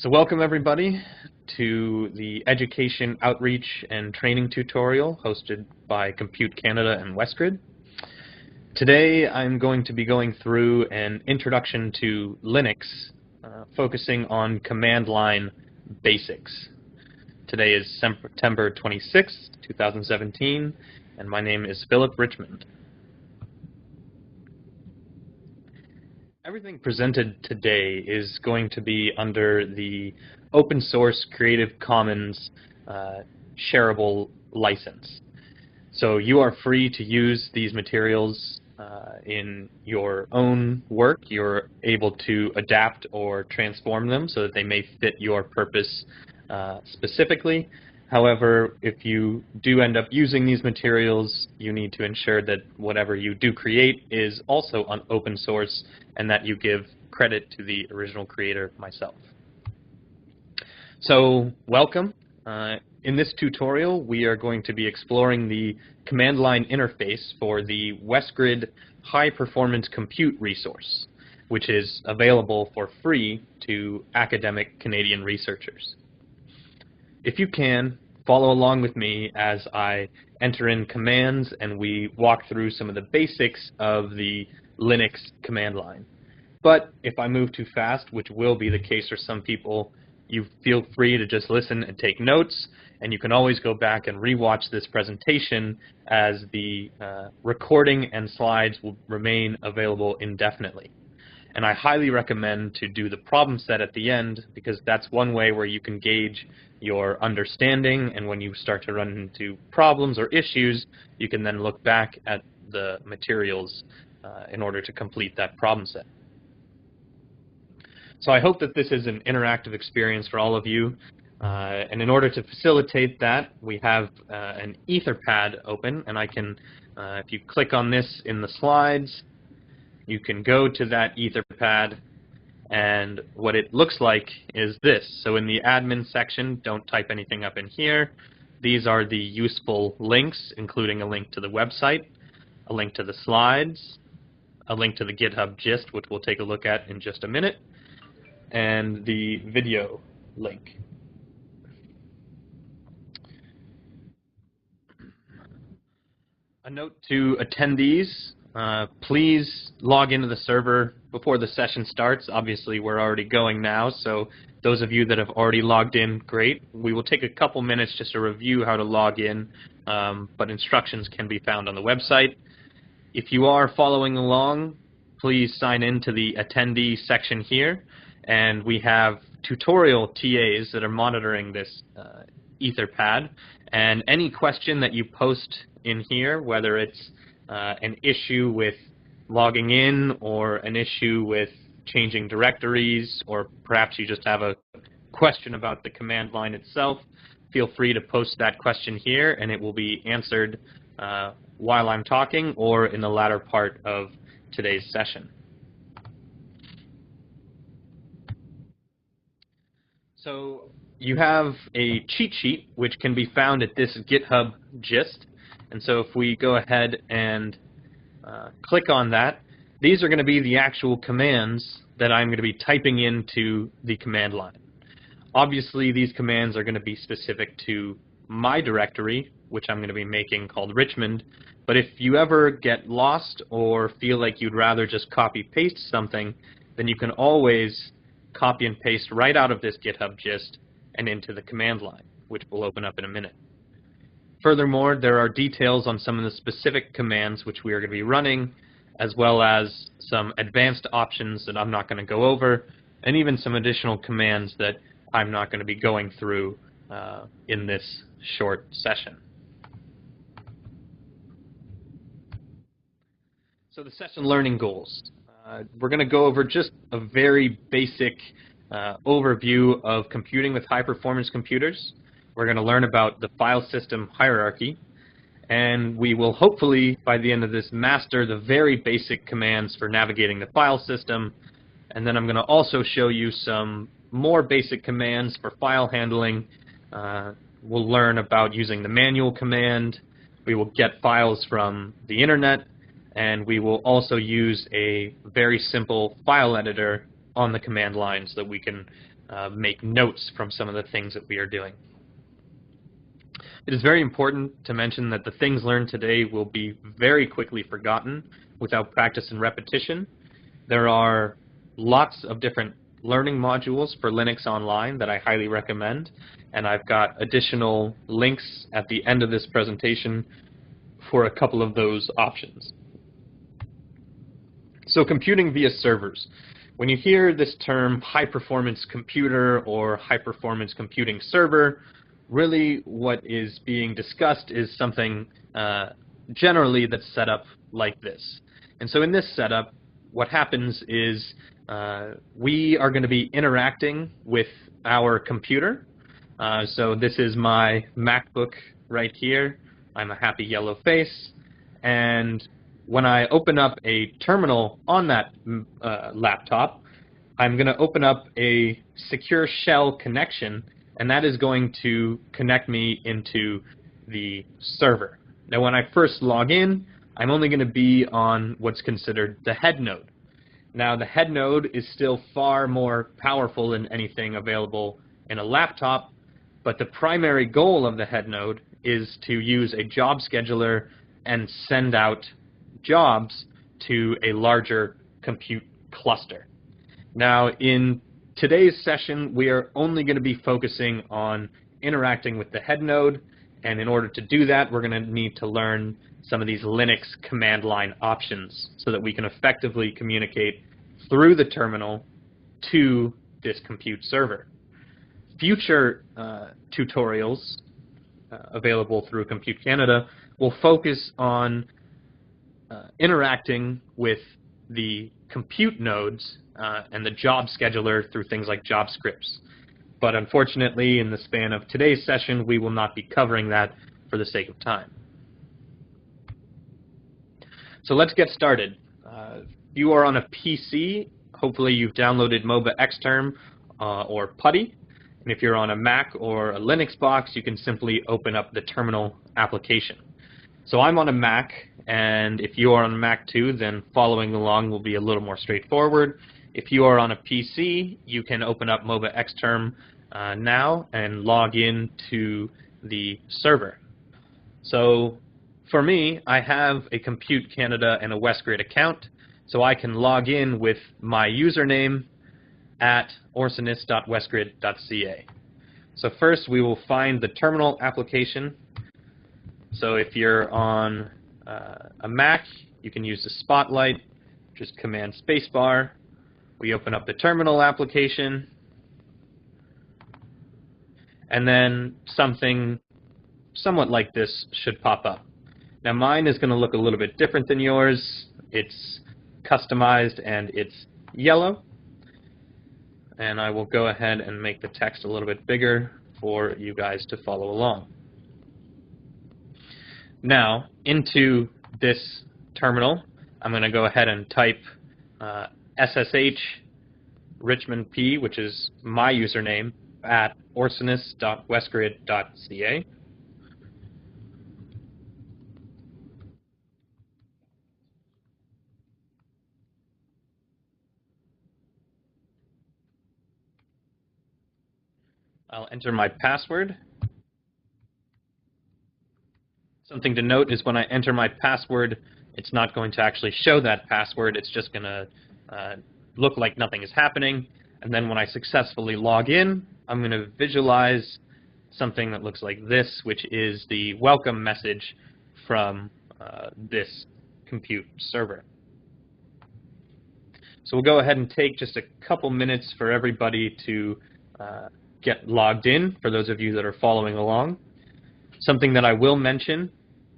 So welcome everybody to the Education Outreach and Training tutorial hosted by Compute Canada and WestGrid. Today I'm going to be going through an introduction to Linux, focusing on command line basics. Today is September 26, 2017, and my name is Philip Richmond. Everything presented today is going to be under the open source Creative Commons shareable license. So you are free to use these materials in your own work. You're able to adapt or transform them so that they may fit your purpose specifically. However, if you do end up using these materials, you need to ensure that whatever you do create is also on open source and that you give credit to the original creator, myself. So, welcome. In this tutorial, we are going to be exploring the command line interface for the WestGrid High Performance Compute resource, which is available for free to academic Canadian researchers. If you can, follow along with me as I enter in commands and we walk through some of the basics of the Linux command line. But if I move too fast, which will be the case for some people, you feel free to just listen and take notes, and you can always go back and rewatch this presentation as the recording and slides will remain available indefinitely. And I highly recommend to do the problem set at the end, because that's one way where you can gauge your understanding, and when you start to run into problems or issues, you can then look back at the materials in order to complete that problem set. So I hope that this is an interactive experience for all of you, and in order to facilitate that, we have an Etherpad open, and I can, if you click on this in the slides, you can go to that Etherpad, and what it looks like is this. So in the admin section, don't type anything up in here. These are the useful links, including a link to the website, a link to the slides, a link to the GitHub gist, which we'll take a look at in just a minute, and the video link. A note to attendees. Please log into the server before the session starts. Obviously, we're already going now, so those of you that have already logged in, great. We will take a couple minutes just to review how to log in, but instructions can be found on the website. If you are following along, please sign in to the attendee section here, and we have tutorial TAs that are monitoring this Etherpad, and any question that you post in here, whether it's an issue with logging in or an issue with changing directories, or perhaps you just have a question about the command line itself, feel free to post that question here and it will be answered while I'm talking or in the latter part of today's session. So you have a cheat sheet which can be found at this GitHub gist. And so if we go ahead and click on that, these are going to be the actual commands that I'm going to be typing into the command line. Obviously, these commands are going to be specific to my directory, which I'm going to be making called Richmond. But if you ever get lost or feel like you'd rather just copy-paste something, then you can always copy and paste right out of this GitHub gist and into the command line, which we'll open up in a minute. Furthermore, there are details on some of the specific commands which we are going to be running, as well as some advanced options that I'm not going to go over, and even some additional commands that I'm not going to be going through in this short session. So the session learning goals. We're going to go over just a very basic overview of computing with high-performance computers. We're going to learn about the file system hierarchy, and we will hopefully, by the end of this, master the very basic commands for navigating the file system. And then I'm going to also show you some more basic commands for file handling. We'll learn about using the manual command. We will get files from the internet, and we will also use a very simple file editor on the command line so that we can make notes from some of the things that we are doing. It is very important to mention that the things learned today will be very quickly forgotten without practice and repetition. There are lots of different learning modules for Linux Online that I highly recommend, and I've got additional links at the end of this presentation for a couple of those options. So computing via servers. When you hear this term high-performance computer or high-performance computing server, really what is being discussed is something generally that's set up like this. And so in this setup, what happens is we are going to be interacting with our computer. So this is my MacBook right here. I'm a happy yellow face. And when I open up a terminal on that laptop, I'm going to open up a secure shell connection, and that is going to connect me into the server. Now when I first log in, I'm only going to be on what's considered the head node. Now the head node is still far more powerful than anything available in a laptop, but the primary goal of the head node is to use a job scheduler and send out jobs to a larger compute cluster. Now in today's session, we are only going to be focusing on interacting with the head node, and in order to do that, we're going to need to learn some of these Linux command line options so that we can effectively communicate through the terminal to this compute server. Future tutorials available through Compute Canada will focus on interacting with the compute nodes and the job scheduler through things like job scripts. But unfortunately, in the span of today's session, we will not be covering that for the sake of time. So let's get started. If you are on a PC, hopefully you've downloaded MOBA Xterm or Pwd. And if you're on a Mac or a Linux box, you can simply open up the terminal application. So I'm on a Mac, and if you are on a Mac too, then following along will be a little more straightforward. If you are on a PC, you can open up MOBA Xterm now and log in to the server. So for me, I have a Compute Canada and a WestGrid account, so I can log in with my username at orsinus.westgrid.ca. So first we will find the terminal application. So if you're on a Mac, you can use the Spotlight, which is Command Spacebar. We open up the terminal application, and then something somewhat like this should pop up. Now mine is going to look a little bit different than yours. It's customized and it's yellow. And I will go ahead and make the text a little bit bigger for you guys to follow along. Now, into this terminal, I'm going to go ahead and type SSH Richmond P, which is my username, at orsinus.westgrid.ca. I'll enter my password. Something to note is when I enter my password, it's not going to actually show that password. It's just going to look like nothing is happening. And then when I successfully log in, I'm going to visualize something that looks like this, which is the welcome message from this compute server. So we'll go ahead and take just a couple minutes for everybody to get logged in, for those of you that are following along. Something that I will mention,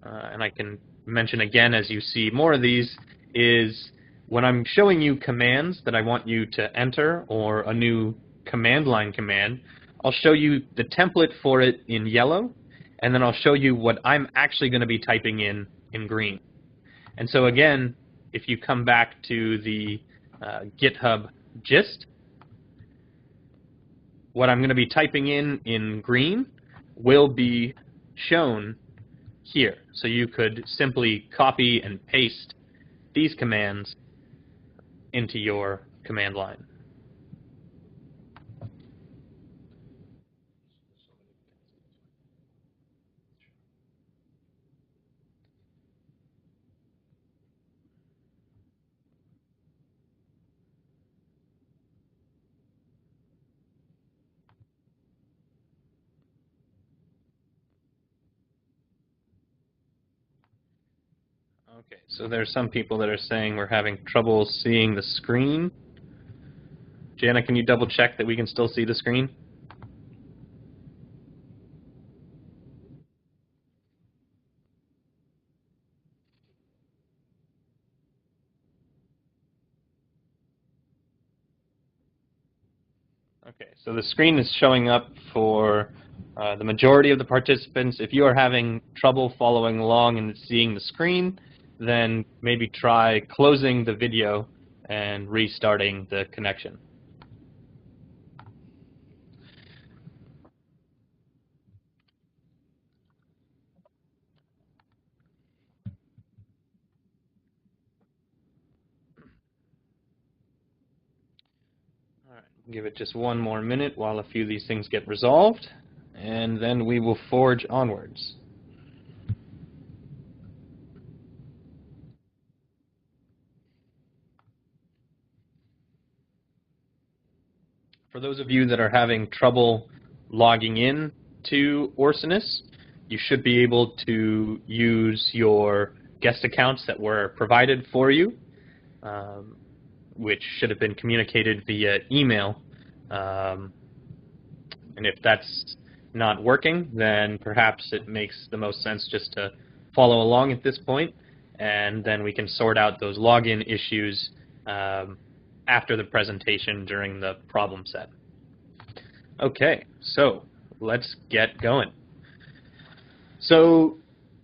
and I can mention again as you see more of these, is when I'm showing you commands that I want you to enter or a new command line command, I'll show you the template for it in yellow, and then I'll show you what I'm actually going to be typing in green. And so again, if you come back to the GitHub gist, what I'm going to be typing in green will be shown here. So you could simply copy and paste these commands into your command line. Okay, so there's some people that are saying we're having trouble seeing the screen. Jana, can you double check that we can still see the screen? Okay, so the screen is showing up for the majority of the participants. If you are having trouble following along and seeing the screen, then maybe try closing the video and restarting the connection. All right, give it just one more minute while a few of these things get resolved, and then we will forge onwards. For those of you that are having trouble logging in to Orsinus, you should be able to use your guest accounts that were provided for you, which should have been communicated via email. And if that's not working, then perhaps it makes the most sense just to follow along at this point, and then we can sort out those login issues after the presentation during the problem set. Okay, so let's get going. So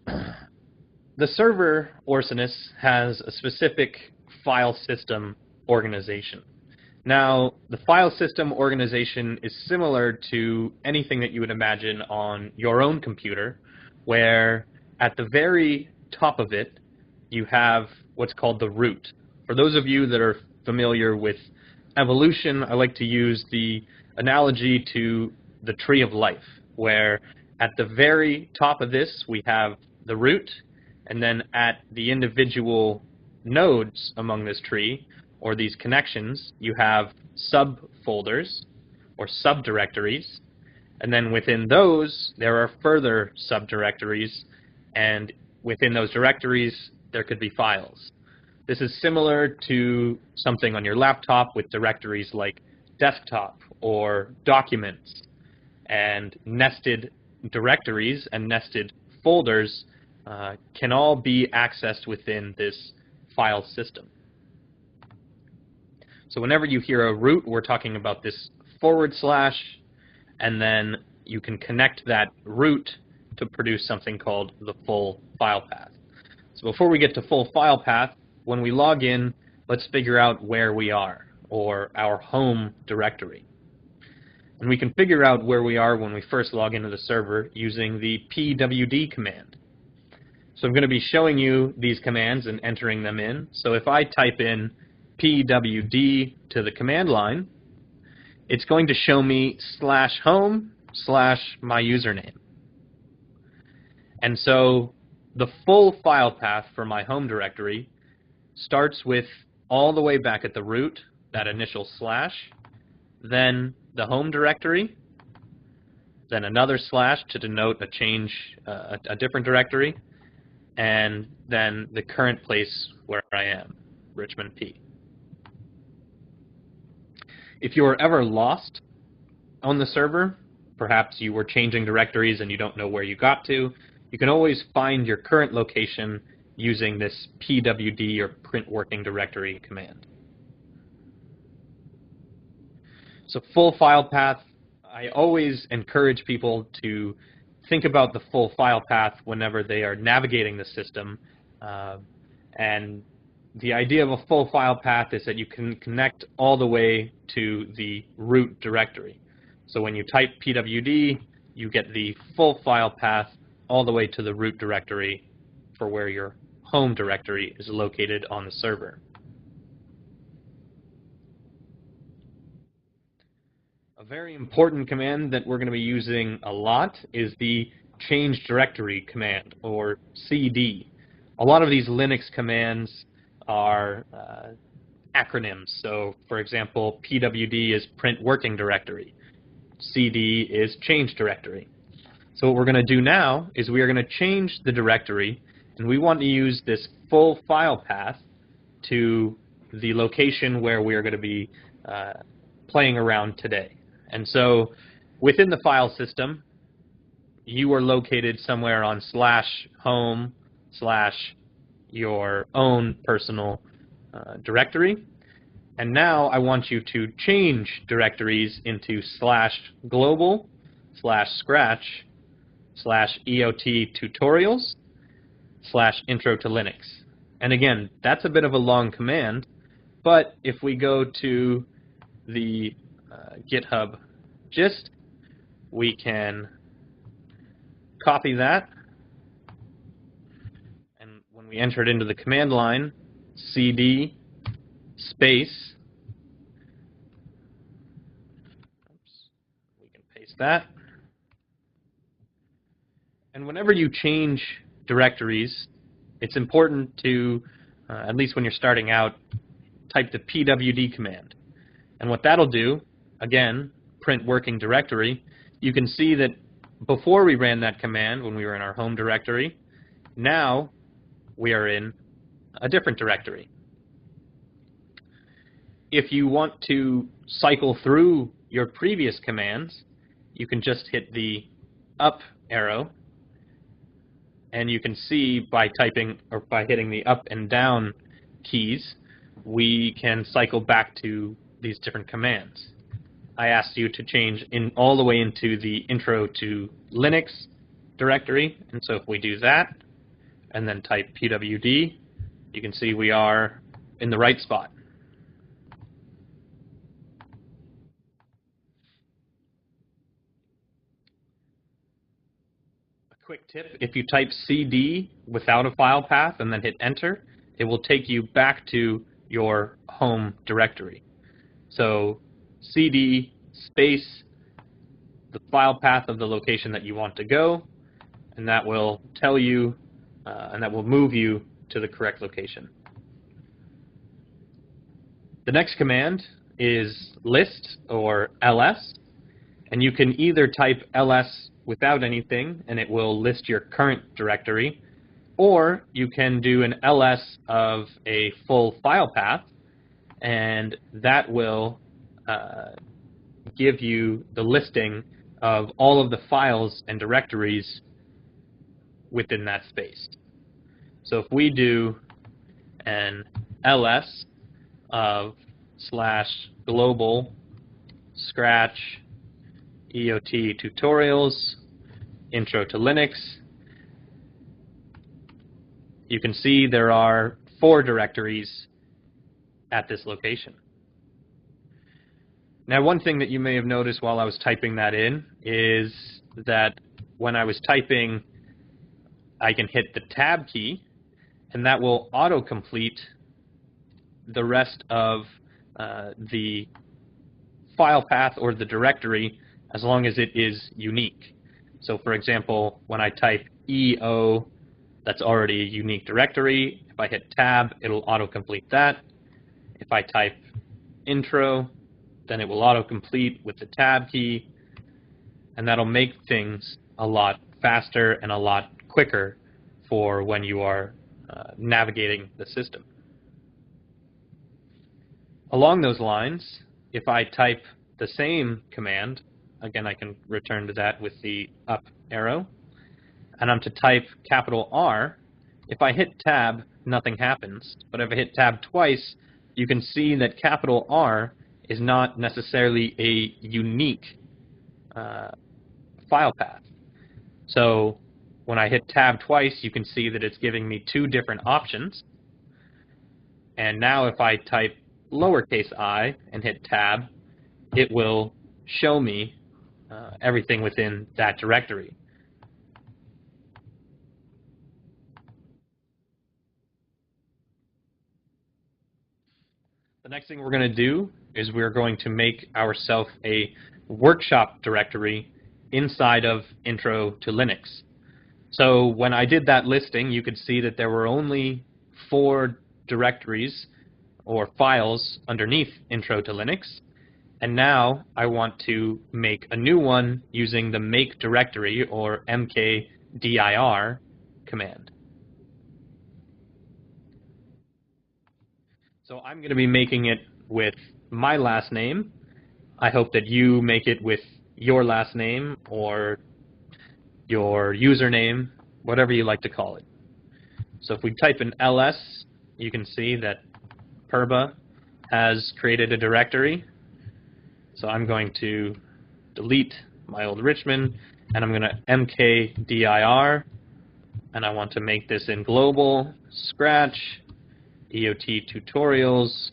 the server Orsinus has a specific file system organization. Now, the file system organization is similar to anything that you would imagine on your own computer, where at the very top of it, you have what's called the root. For those of you that are familiar with evolution, I like to use the analogy to the tree of life, where at the very top of this, we have the root, and then at the individual nodes among this tree, or these connections, you have subfolders or subdirectories, and then within those there are further subdirectories, and within those directories there could be files. This is similar to something on your laptop with directories like desktop or documents, and nested directories and nested folders can all be accessed within this file system. So whenever you hear a root, we're talking about this /, and then you can connect that root to produce something called the full file path. So before we get to full file path, when we log in, let's figure out where we are, or our home directory. And we can figure out where we are when we first log into the server using the Pwd command. So I'm going to be showing you these commands and entering them in. So if I type in Pwd to the command line, it's going to show me /home/my username. And so the full file path for my home directory starts with all the way back at the root, that initial /, then the home directory, then another / to denote a change, a different directory, and then the current place where I am, Richmond P. If you are ever lost on the server, perhaps you were changing directories and you don't know where you got to, you can always find your current location using this pwd or print working directory command. So full file path, I always encourage people to think about the full file path whenever they are navigating the system. And the idea of a full file path is that you can connect all the way to the root directory. So when you type pwd, you get the full file path all the way to the root directory for where your home directory is located on the server. A very important command that we're going to be using a lot is the change directory command, or CD. A lot of these Linux commands are acronyms. So, for example, pwd is print working directory. CD is change directory. So what we're going to do now is we are going to change the directory and we want to use this full file path to the location where we're going to be playing around today. And so within the file system, you are located somewhere on /home/ your own personal directory. And now I want you to change directories into /global/ scratch /EOT tutorials /intro to Linux. And again, that's a bit of a long command, but if we go to the GitHub gist, we can copy that, and when we enter it into the command line, cd space, we can paste that. And whenever you change directories, it's important to, at least when you're starting out, type the Pwd command. And what that'll do, again, print working directory, you can see that before we ran that command when we were in our home directory, now we are in a different directory. If you want to cycle through your previous commands, you can just hit the up arrow, and you can see by typing or by hitting the up and down keys, we can cycle back to these different commands. I asked you to change all the way into the Intro to Linux directory, and so if we do that and then type pwd, you can see we are in the right spot. A quick tip, if you type cd without a file path and then hit enter, it will take you back to your home directory. So cd space the file path of the location that you want to go, and that will tell you, and that will move you to the correct location. The next command is list, or ls, and you can either type ls without anything and it will list your current directory, or you can do an ls of a full file path, and that will give you the listing of all of the files and directories within that space. So if we do an ls of /global scratch EOT tutorials intro to Linux, you can see there are 4 directories at this location. Now, one thing that you may have noticed while I was typing that in is that when I was typing, I can hit the tab key, and that will autocomplete the rest of the file path or the directory as long as it is unique. So, for example, when I type EO, that's already a unique directory. If I hit tab, it'll autocomplete that. If I type intro, then it will autocomplete with the tab key, and that'll make things a lot faster and a lot quicker for when you are navigating the system. Along those lines, if I type the same command, again I can return to that with the up arrow, and I'm to type capital R, if I hit tab, nothing happens, but if I hit tab twice, you can see that capital R is not necessarily a unique file path. So when I hit tab twice, you can see that it's giving me 2 different options. And now if I type lowercase I and hit tab, it will show me everything within that directory. The next thing we're going to do is we're going to make ourselves a workshop directory inside of Intro to Linux. So when I did that listing, you could see that there were only 4 directories or files underneath Intro to Linux. And now I want to make a new one using the make directory or mkdir command. So I'm going to be making it with my last name. I hope that you make it with your last name or your username, whatever you like to call it. So if we type in ls, you can see that Purba has created a directory. So I'm going to delete my old Richmond, and I'm going to mkdir, and I want to make this in global, scratch, EOT tutorials,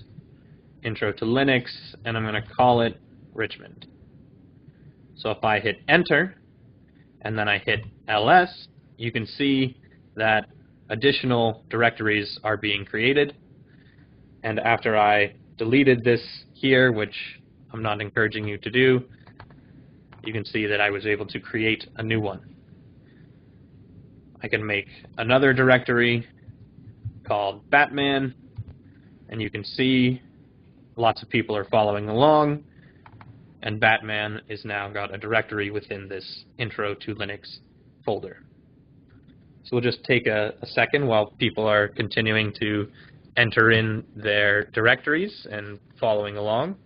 intro to Linux, and I'm going to call it Richmond. So if I hit enter, and then I hit ls, you can see that additional directories are being created. And after I deleted this here, which I'm not encouraging you to do, you can see that I was able to create a new one. I can make another directory called Batman, and you can see lots of people are following along, and Batman is now got a directory within this Intro to Linux folder. So we'll just take a second while people are continuing to enter in their directories and following along.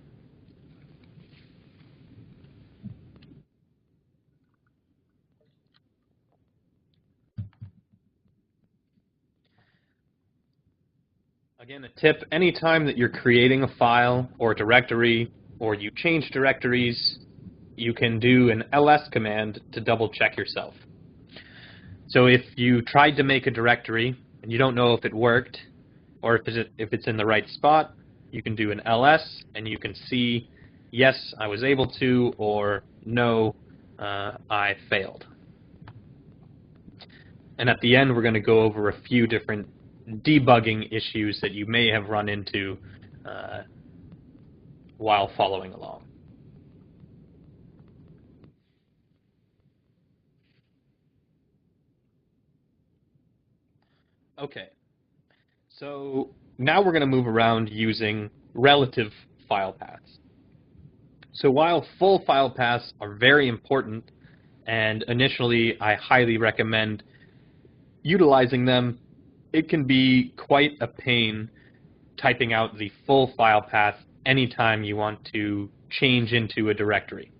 Again, a tip, anytime that you're creating a file or a directory or you change directories, you can do an ls command to double check yourself. So if you tried to make a directory and you don't know if it worked or if it's in the right spot, you can do an ls and you can see, yes, I was able to, or no, I failed. And at the end, we're going to go over a few different debugging issues that you may have run into while following along. Okay, so now we're going to move around using relative file paths. So while full file paths are very important, and initially I highly recommend utilizing them, it can be quite a pain typing out the full file path anytime you want to change into a directory.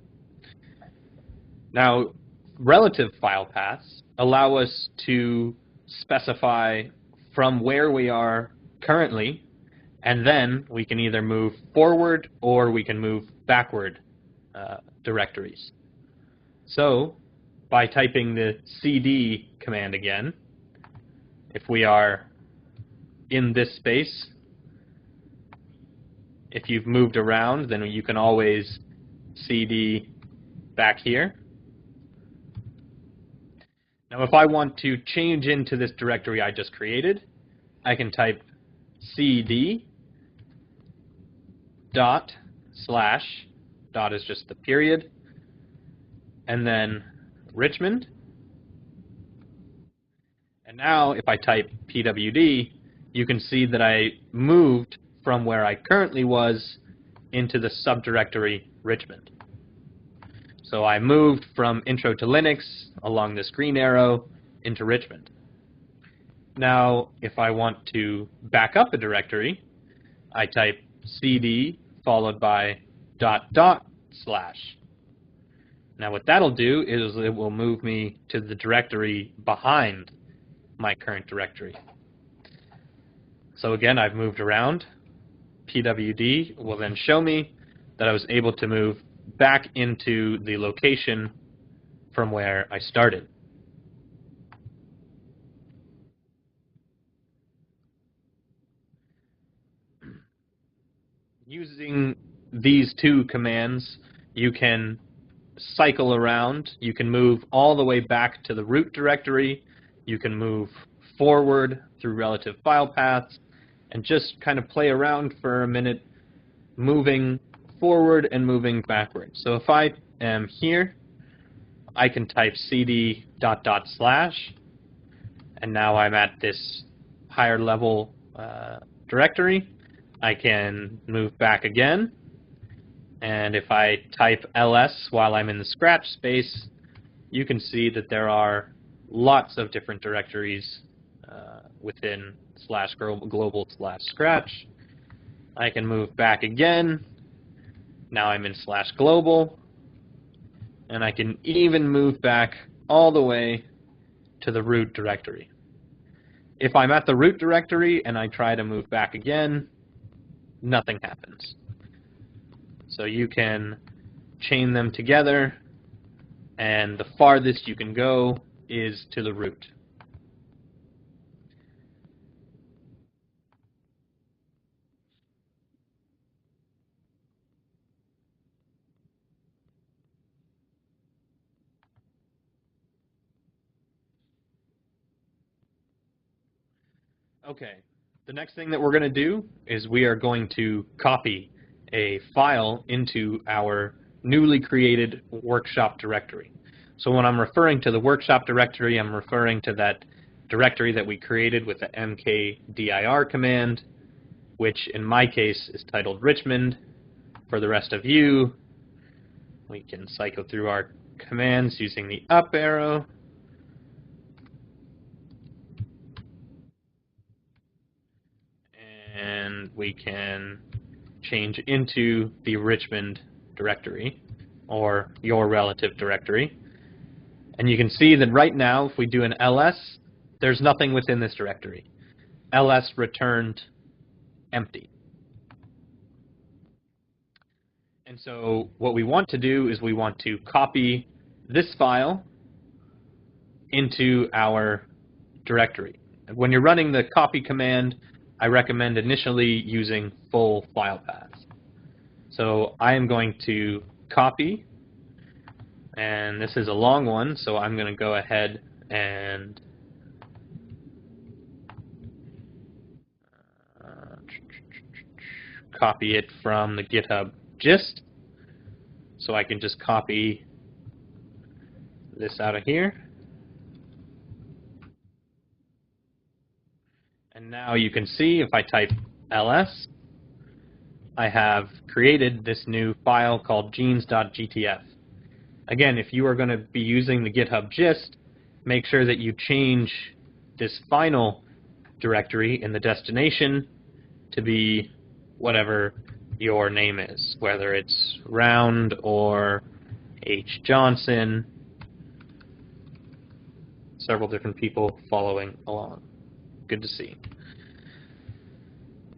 Now, relative file paths allow us to specify from where we are currently, and then we can either move forward or we can move backward directories. So, by typing the cd command again, if we are in this space, if you've moved around, then you can always cd back here. Now if I want to change into this directory I just created, I can type cd dot slash, dot is just the period, and then Richmond. And now if I type pwd, you can see that I moved from where I currently was into the subdirectory Richmond. So I moved from Intro to Linux along this green arrow into Richmond. Now if I want to back up a directory, I type cd followed by ... slash. Now what that'll do is it will move me to the directory behind my current directory. So again, I've moved around. Pwd will then show me that I was able to move back into the location from where I started. Using these two commands, you can cycle around. You can move all the way back to the root directory. You can move forward through relative file paths and just kind of play around for a minute, moving forward and moving backward. So if I am here, I can type cd ... slash, and now I'm at this higher level directory. I can move back again, and if I type ls while I'm in the scratch space, you can see that there are lots of different directories within /global/scratch. I can move back again. Now I'm in /global, and I can even move back all the way to the root directory. If I'm at the root directory and I try to move back again, nothing happens. So you can chain them together, and the farthest you can go is to the root. Okay, the next thing that we're going to do is we are going to copy a file into our newly created workshop directory. So when I'm referring to the workshop directory, I'm referring to that directory that we created with the mkdir command, which in my case is titled Richmond. For the rest of you, we can cycle through our commands using the up arrow. And we can change into the Richmond directory, or your relative directory. And you can see that right now, if we do an ls, there's nothing within this directory. ls returned empty. And so what we want to do is we want to copy this file into our directory. When you're running the copy command, I recommend initially using full file paths. So I am going to copy, and this is a long one, so I'm going to go ahead and copy it from the GitHub gist. So I can just copy this out of here. And now you can see if I type ls, I have created this new file called genes.gtf. Again, if you are going to be using the GitHub gist, make sure that you change this final directory in the destination to be whatever your name is, whether it's Round or H. Johnson. Several different people following along. Good to see.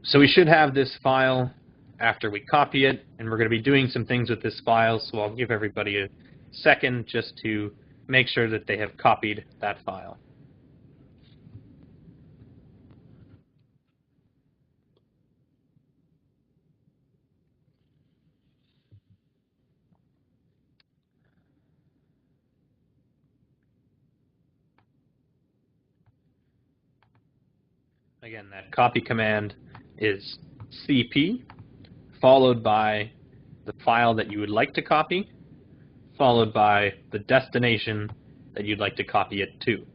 So we should have this file after we copy it, and we're going to be doing some things with this file, so I'll give everybody a second just to make sure that they have copied that file. Again, that copy command is cp, followed by the file that you would like to copy, followed by the destination that you'd like to copy it to.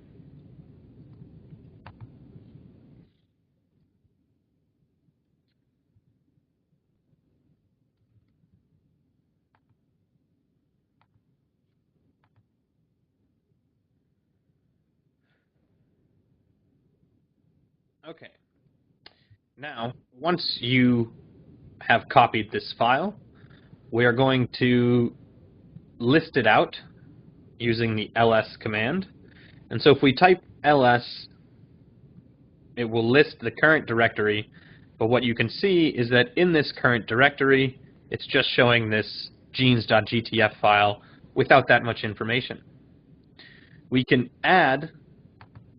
Okay. Now, once you have copied this file, we are going to list it out using the ls command. And so if we type ls, it will list the current directory, but what you can see is that in this current directory, it's just showing this genes.gtf file without that much information. We can add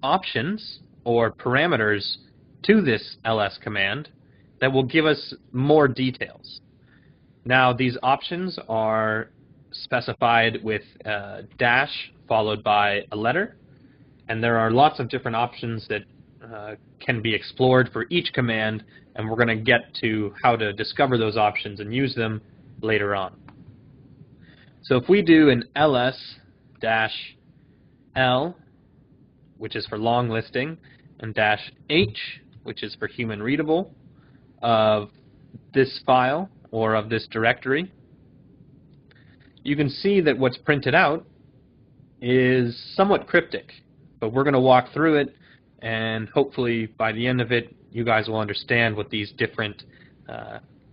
options or parameters to this ls command that will give us more details. Now, these options are specified with a dash followed by a letter, and there are lots of different options that can be explored for each command, and we're going to get to how to discover those options and use them later on. So if we do an ls-l, which is for long listing, and -h, which is for human readable, of this file or of this directory, you can see that what's printed out is somewhat cryptic, but we're going to walk through it, and hopefully by the end of it you guys will understand what these different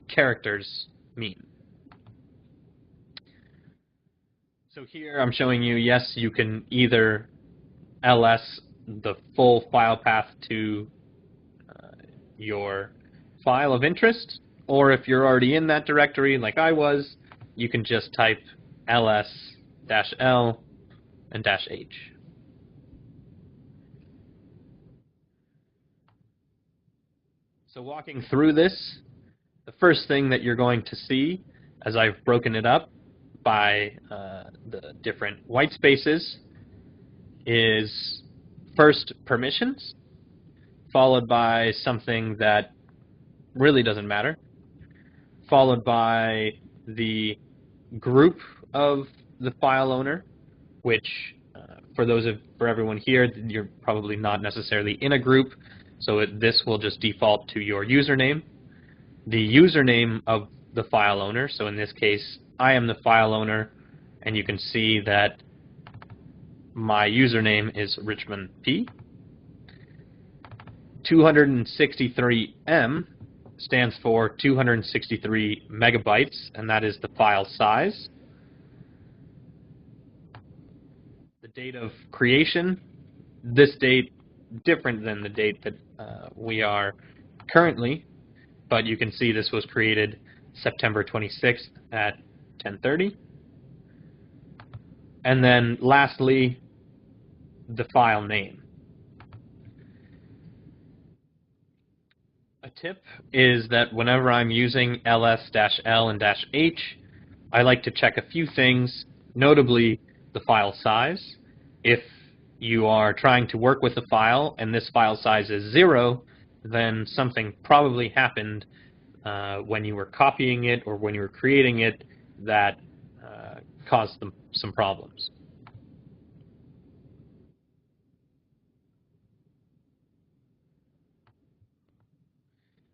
characters mean. So here I'm showing you, yes, you can either ls the full file path to your file of interest, or if you're already in that directory like I was, you can just type ls-l and -h. So walking through this, the first thing that you're going to see, as I've broken it up by the different white spaces, is first permissions, followed by something that really doesn't matter, followed by the group of the file owner, which for everyone here, you're probably not necessarily in a group, so this will just default to your username. The username of the file owner, so in this case, I am the file owner, and you can see that my username is Richmond P. 263M stands for 263 megabytes, and that is the file size. The date of creation, this date different than the date that we are currently, but you can see this was created September 26th at 10:30. And then lastly, the file name. A tip is that whenever I'm using ls-l and -h, I like to check a few things, notably the file size. If you are trying to work with a file and this file size is 0, then something probably happened when you were copying it or when you were creating it that caused them some problems.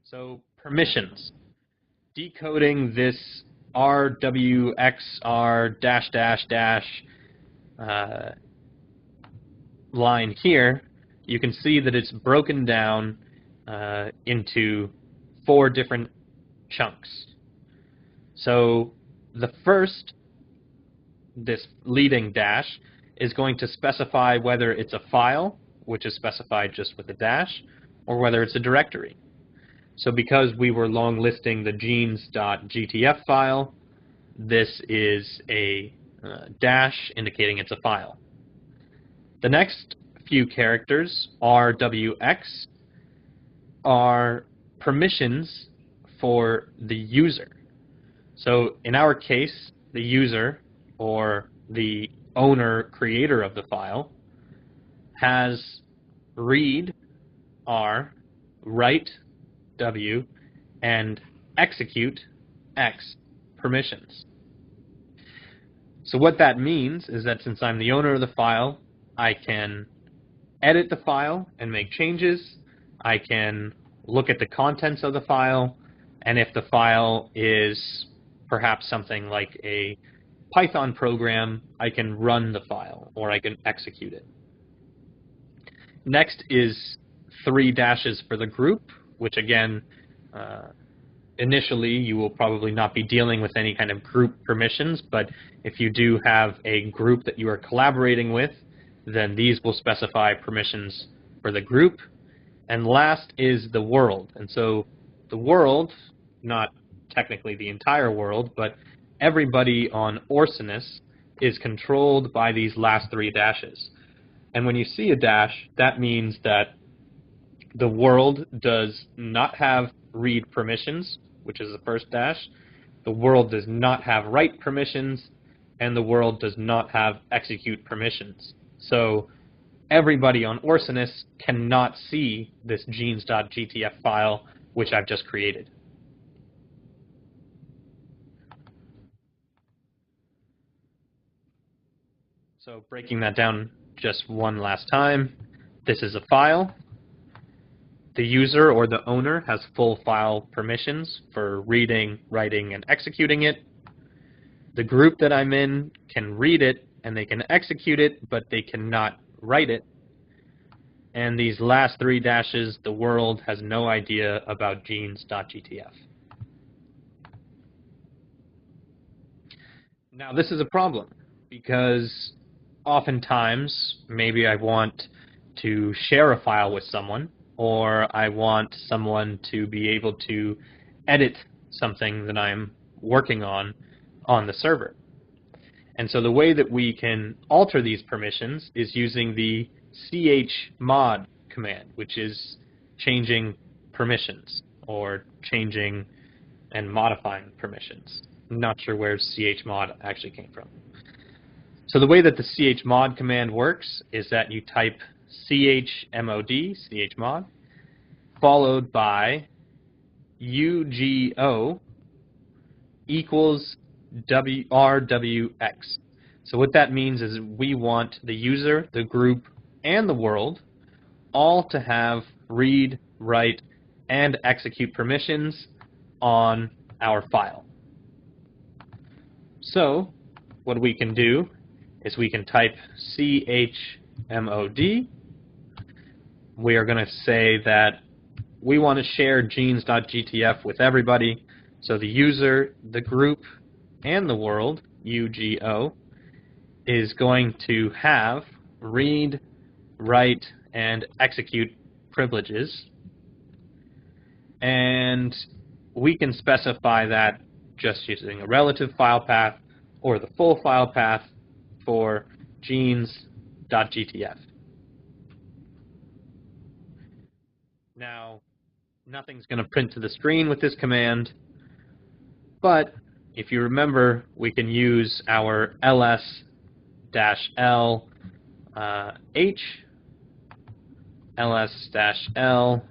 So permissions. Decoding this RWXR -- line here, you can see that it's broken down into 4 different chunks. So the first, this leading dash, is going to specify whether it's a file, which is specified just with a dash, or whether it's a directory. So because we were long listing the genes.gtf file, this is a dash indicating it's a file. The next few characters, RWX, are permissions for the user. So in our case, the user, or the owner creator of the file, has read R, write W, and execute X permissions. So what that means is that since I'm the owner of the file, I can edit the file and make changes. I can look at the contents of the file, and if the file is perhaps something like a Python program, I can run the file, or I can execute it. Next is 3 dashes for the group, which again, initially you will probably not be dealing with any kind of group permissions, but if you do have a group that you are collaborating with, then these will specify permissions for the group. And last is the world. And so the world, not technically the entire world, but everybody on Orsonus is controlled by these last 3 dashes. And when you see a dash, that means that the world does not have read permissions, which is the first dash. The world does not have write permissions, and the world does not have execute permissions. So everybody on Orsonus cannot see this genes.gtf file, which I've just created. So breaking that down just one last time, this is a file. The user or the owner has full file permissions for reading, writing, and executing it. The group that I'm in can read it and they can execute it, but they cannot write it. And these last 3 dashes, the world has no idea about genes.gtf. Now this is a problem because oftentimes maybe I want to share a file with someone, or I want someone to be able to edit something that I'm working on the server. And so the way that we can alter these permissions is using the Chmod command, which is changing permissions or changing and modifying permissions. I'm not sure where chmod actually came from. So the way that the chmod command works is that you type chmod, followed by ugo equals rwx. So what that means is we want the user, the group, and the world all to have read, write, and execute permissions on our file. So what we can do is we can type chmod. We are going to say that we want to share genes.gtf with everybody. So the user, the group, and the world, UGO, is going to have read, write, and execute privileges. And we can specify that just using a relative file path or the full file path for genes.gtf. Now, nothing's going to print to the screen with this command, but if you remember, we can use our ls-l h, ls-l-h,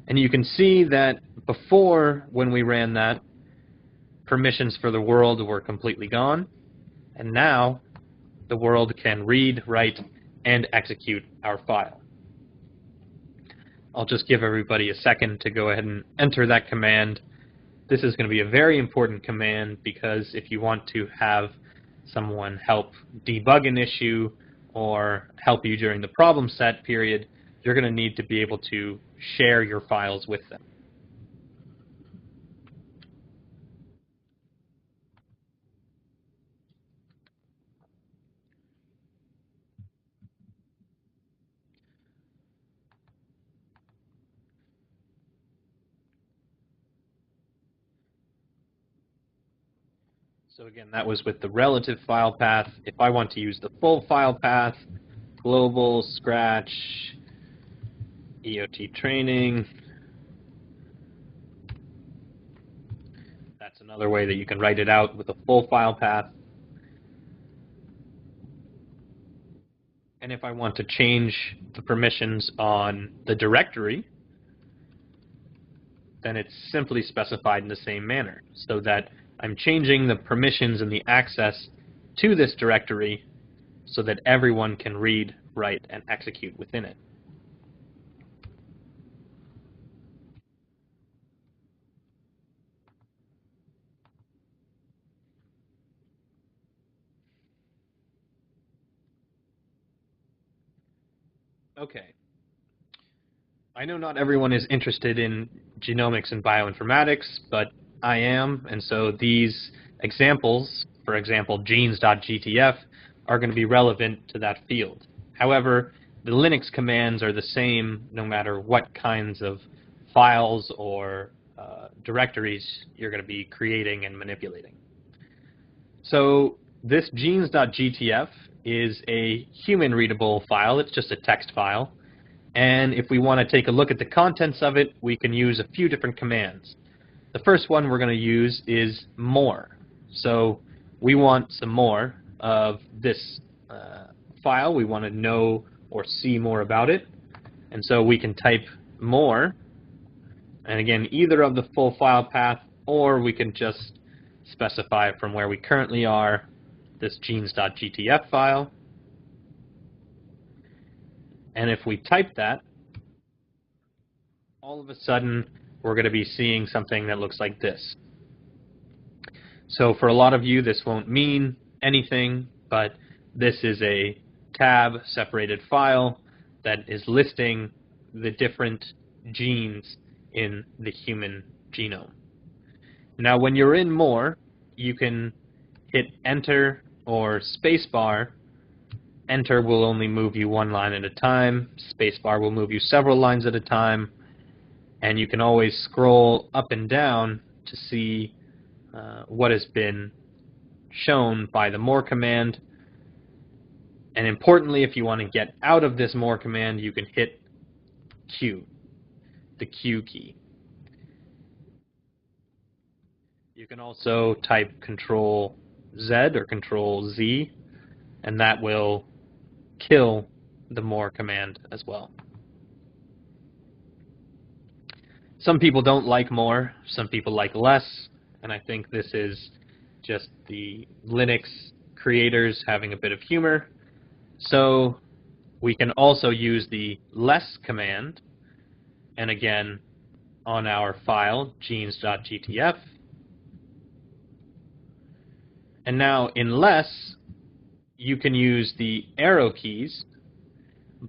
and you can see that before, when we ran that, permissions for the world were completely gone, and now the world can read, write, and execute our file. I'll just give everybody a second to go ahead and enter that command. This is going to be a very important command because if you want to have someone help debug an issue or help you during the problem set period, you're going to need to be able to share your files with them. So again, that was with the relative file path. If I want to use the full file path, global, scratch, EOT training, that's another way that you can write it out with a full file path. And if I want to change the permissions on the directory, then it's simply specified in the same manner, so that I'm changing the permissions and the access to this directory so that everyone can read, write, and execute within it. Okay. I know not everyone is interested in genomics and bioinformatics, but I am, and so these examples, for example, genes.gtf, are going to be relevant to that field. However, the Linux commands are the same no matter what kinds of files or directories you're going to be creating and manipulating. So this genes.gtf is a human-readable file. It's just a text file. And if we want to take a look at the contents of it, we can use a few different commands. The first one we're going to use is more. So we want some more of this file. We want to know or see more about it. And so we can type more. And again, either of the full file path, or we can just specify from where we currently are this genes.gtf file. And if we type that, all of a sudden, we're going to be seeing something that looks like this. So for a lot of you, this won't mean anything, but this is a tab-separated file that is listing the different genes in the human genome. Now, when you're in more, you can hit Enter or Spacebar. Enter will only move you one line at a time. Spacebar will move you several lines at a time. And you can always scroll up and down to see what has been shown by the More command. And importantly, if you want to get out of this More command, you can hit Q, the Q key. You can also type Control Z or Control Z, and that will kill the More command as well. Some people don't like more, some people like less, and I think this is just the Linux creators having a bit of humor. So we can also use the less command, and again, on our file, genes.gtf. And now in less, you can use the arrow keys,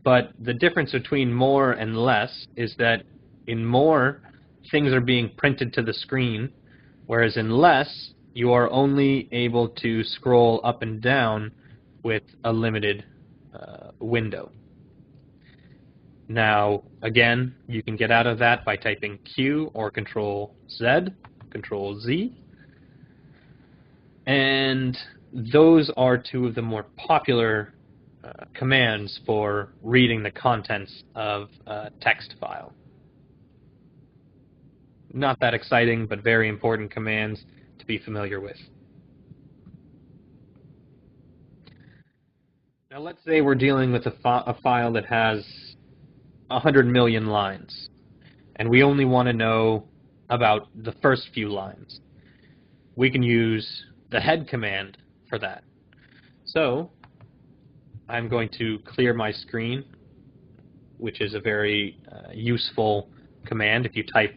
but the difference between more and less is that in more, things are being printed to the screen, whereas in less, you are only able to scroll up and down with a limited window. Now, again, you can get out of that by typing Q or Control Z, Control Z. And those are two of the more popular commands for reading the contents of a text file. Not that exciting, but very important commands to be familiar with. Now let's say we're dealing with a file that has 100 million lines, and we only want to know about the first few lines. We can use the head command for that. So I'm going to clear my screen, which is a very useful command. If you type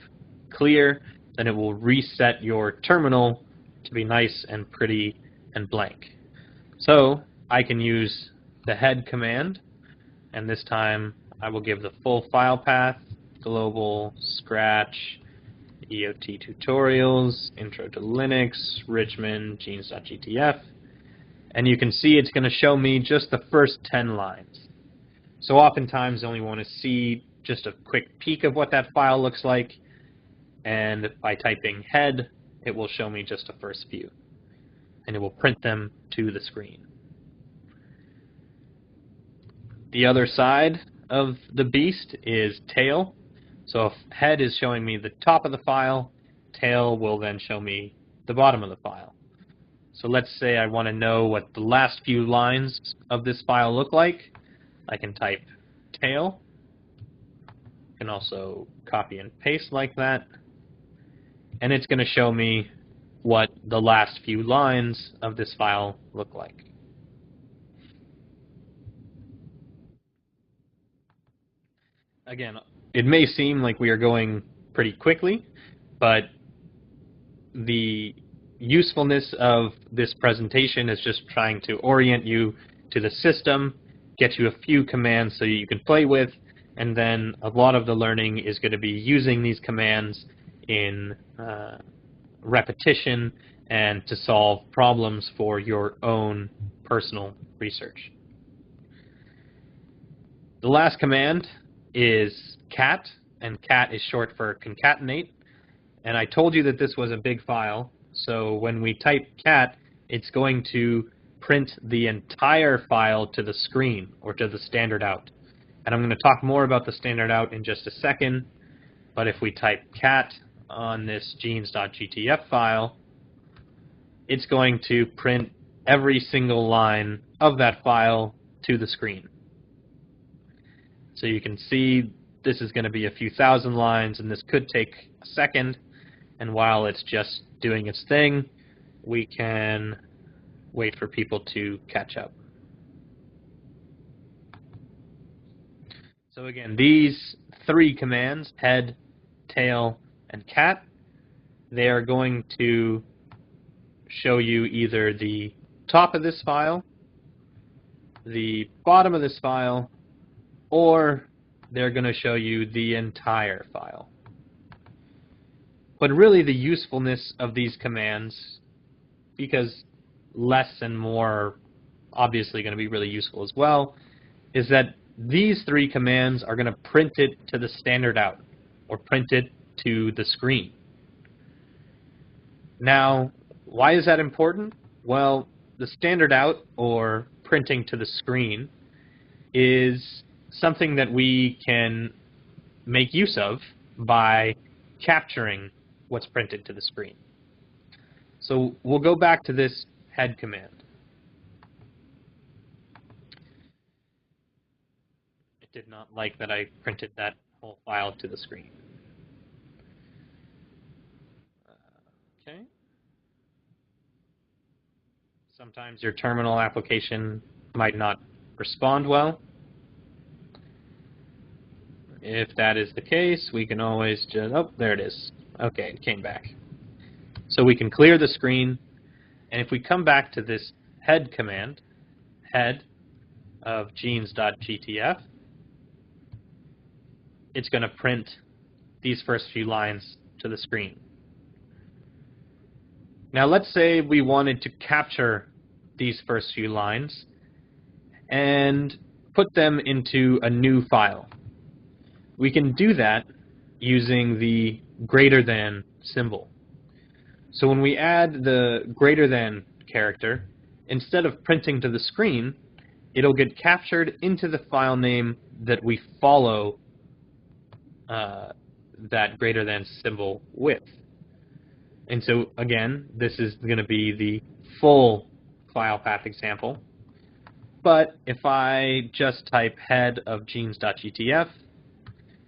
clear, then it will reset your terminal to be nice and pretty and blank. So I can use the head command, and this time I will give the full file path, global, scratch, EOT tutorials, intro to Linux, Richmond, genes.gtf, and you can see it's going to show me just the first 10 lines. So oftentimes I only want to see just a quick peek of what that file looks like, and by typing head, it will show me just the first few, and it will print them to the screen. The other side of the beast is tail. So if head is showing me the top of the file, tail will then show me the bottom of the file. So let's say I want to know what the last few lines of this file look like. I can type tail. I can also copy and paste like that. And it's going to show me what the last few lines of this file look like. Again, it may seem like we are going pretty quickly, but the usefulness of this presentation is just trying to orient you to the system, get you a few commands so you can play with, and then a lot of the learning is going to be using these commands in repetition and to solve problems for your own personal research. The last command is cat, and cat is short for concatenate. And I told you that this was a big file, so when we type cat, it's going to print the entire file to the screen, or to the standard out. And I'm going to talk more about the standard out in just a second, but if we type cat on this genes.gtf file, it's going to print every single line of that file to the screen. So you can see this is going to be a few thousand lines, and this could take a second. And while it's just doing its thing, we can wait for people to catch up. So again, these three commands, head, tail, and cat, they are going to show you either the top of this file, the bottom of this file, or they're going to show you the entire file. But really the usefulness of these commands because less and more are obviously going to be really useful as well, is that these three commands are going to print it to the standard out, or print it to the screen. Now, why is that important? Well, the standard out, or printing to the screen, is something that we can make use of by capturing what's printed to the screen. So we'll go back to this head command. It did not like that I printed that whole file to the screen. Okay. Sometimes your terminal application might not respond well. If that is the case, we can always just, oh, there it is. Okay, it came back. So we can clear the screen, and if we come back to this head command, head of genes.gtf, it's going to print these first few lines to the screen. Now let's say we wanted to capture these first few lines and put them into a new file. We can do that using the greater than symbol. So when we add the greater than character, instead of printing to the screen, it'll get captured into the file name that we follow that greater than symbol with. And so again, this is going to be the full file path example. But if I just type head of genes.gtf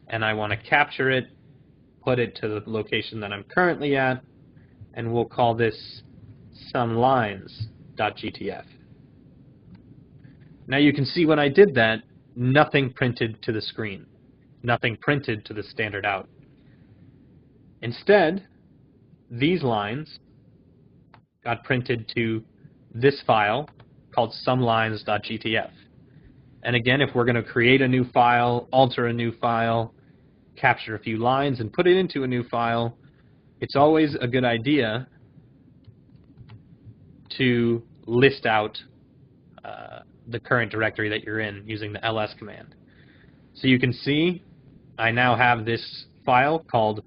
and I want to capture it, put it to the location that I'm currently at, and we'll call this sumlines.gtf. Now you can see when I did that, nothing printed to the screen. Nothing printed to the standard out. Instead, these lines got printed to this file called sumlines.gtf. And again, if we're going to create a new file, alter a new file, capture a few lines, and put it into a new file, it's always a good idea to list out the current directory that you're in using the ls command. So you can see I now have this file called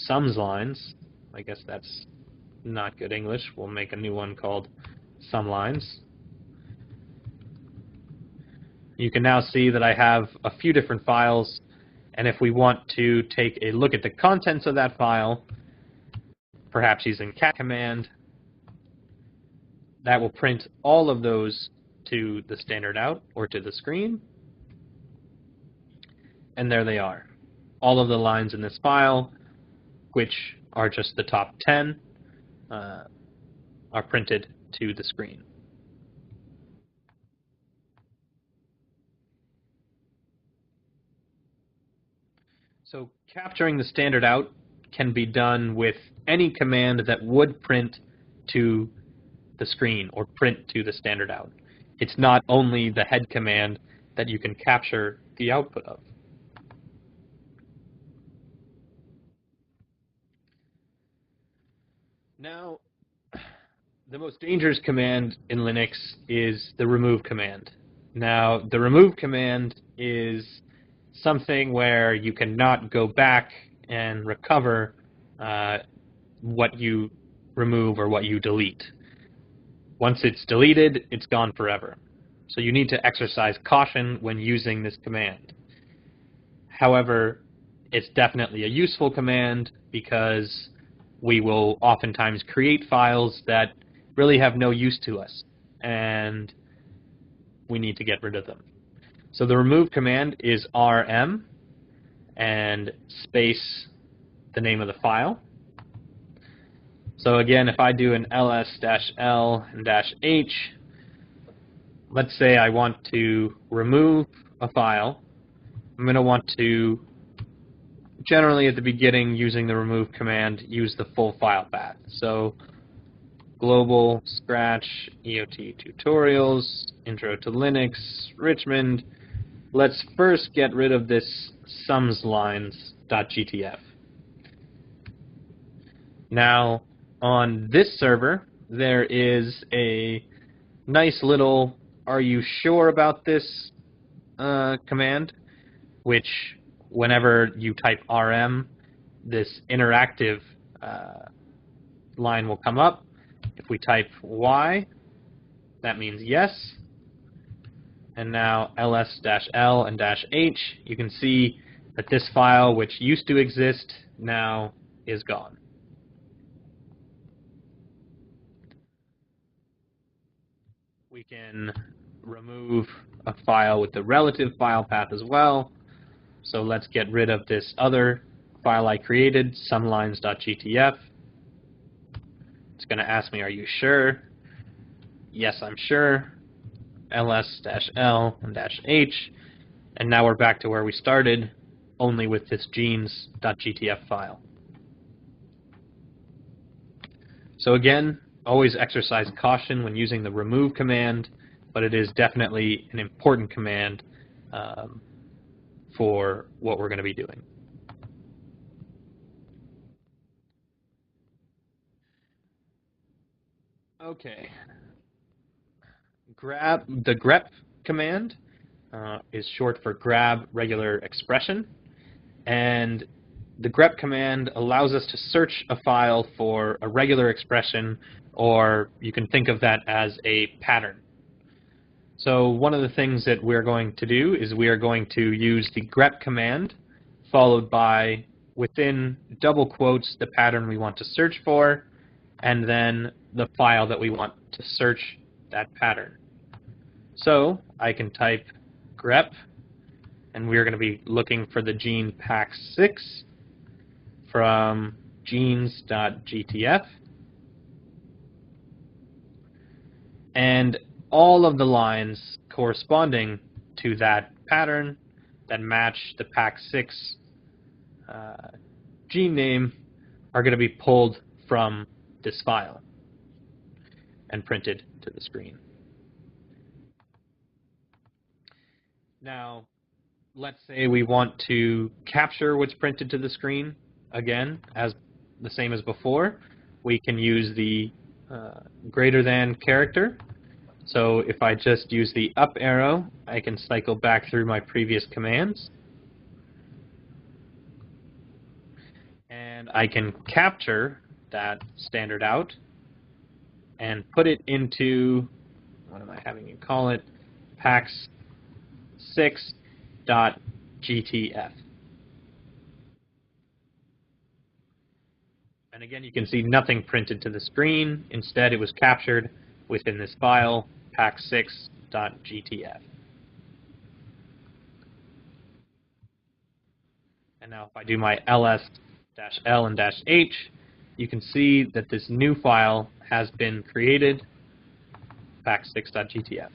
sumlines. I guess that's not good English. We'll make a new one called sumlines. You can now see that I have a few different files, and if we want to take a look at the contents of that file, perhaps using cat command, that will print all of those to the standard out or to the screen. And there they are. All of the lines in this file, which are just the top 10, are printed to the screen. So capturing the standard out can be done with any command that would print to the screen or print to the standard out. It's not only the head command that you can capture the output of. Now, the most dangerous command in Linux is the remove command. Now, the remove command is something where you cannot go back and recover what you remove or what you delete. Once it's deleted, it's gone forever. So you need to exercise caution when using this command. However, it's definitely a useful command because we will oftentimes create files that really have no use to us, and we need to get rid of them. So the remove command is rm and space the name of the file. So again, if I do an ls-l and -h, let's say I want to remove a file. I'm going to want to, generally at the beginning, using the remove command, use the full file path. So global, scratch, EOT tutorials, intro to Linux, Richmond. Let's first get rid of this sumlines.gtf. Now, on this server, there is a nice little "Are you sure about this?" command, which whenever you type rm, this interactive line will come up. If we type y, that means yes. And now ls-l and -h, you can see that this file, which used to exist, now is gone. We can remove a file with the relative file path as well. So let's get rid of this other file I created, sumlines.gtf. It's going to ask me, are you sure? Yes, I'm sure. ls-l and -h. And now we're back to where we started, only with this genes.gtf file. So again, always exercise caution when using the remove command, but it is definitely an important command for what we're going to be doing. Okay. The Grep command is short for grab regular expression, and the Grep command allows us to search a file for a regular expression, or you can think of that as a pattern. So one of the things that we're going to do is we are going to use the Grep command followed by, within double quotes, the pattern we want to search for, and then the file that we want to search that pattern. So I can type grep, and we're going to be looking for the gene pax6 from genes.gtf. And all of the lines corresponding to that pattern that match the pax6 gene name are going to be pulled from this file and printed to the screen. Now, let's say we want to capture what's printed to the screen. Again, as the same as before, we can use the greater than character. So if I just use the up arrow, I can cycle back through my previous commands. And I can capture that standard out and put it into, what am I having you call it, pax6.gtf. And again, you can see nothing printed to the screen. Instead, it was captured within this file, pax6.gtf. And now if I do my ls-l and -h, you can see that this new file has been created, pax6.gtf.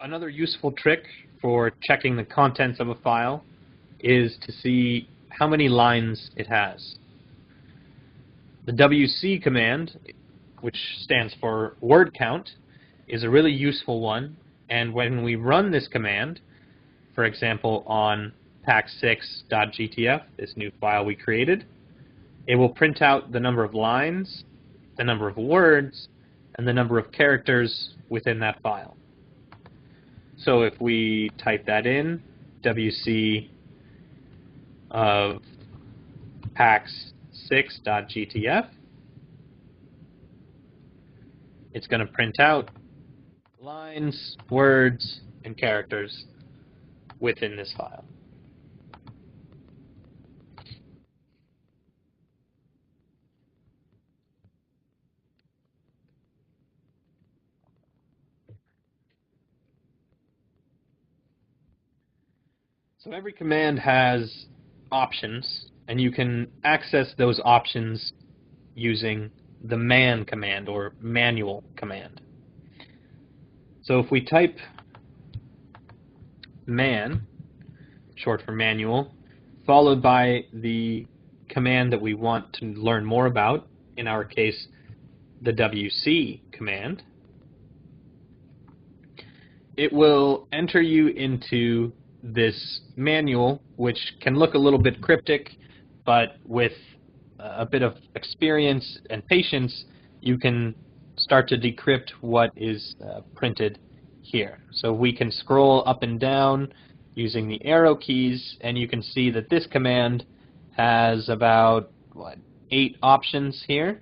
Another useful trick for checking the contents of a file is to see how many lines it has. The wc command, which stands for word count, is a really useful one, and when we run this command, for example on pax6.gtf, this new file we created, it will print out the number of lines, the number of words, and the number of characters within that file. So if we type that in, wc of pax6.gtf, it's going to print out lines, words, and characters within this file. So every command has options, and you can access those options using the man command or manual command. So if we type man, short for manual, followed by the command that we want to learn more about, in our case, the wc command, it will enter you into this manual, which can look a little bit cryptic, but with a bit of experience and patience, you can start to decrypt what is printed here. So we can scroll up and down using the arrow keys, and you can see that this command has about 8 options here.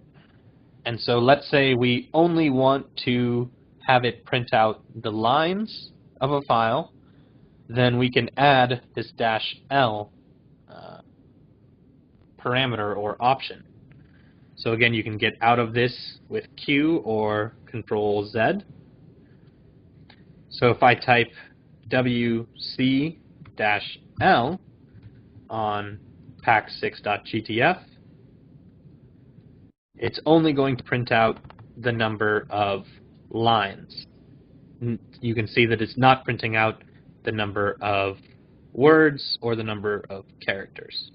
And so let's say we only want to have it print out the lines of a file, then we can add this -L parameter or option. So again, you can get out of this with Q or Control-Z. So if I type wc-l on pack6.gtf, it's only going to print out the number of lines. You can see that it's not printing out the number of words or the number of characters.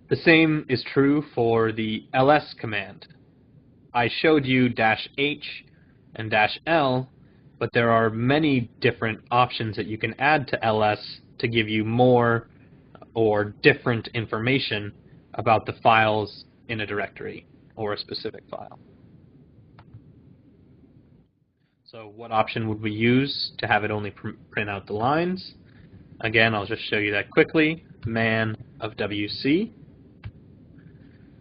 The same is true for the ls command. I showed you -H and -L, but there are many different options that you can add to ls to give you more or different information about the files in a directory or a specific file. So what option would we use to have it only print out the lines? Again, I'll just show you that quickly. Man of WC.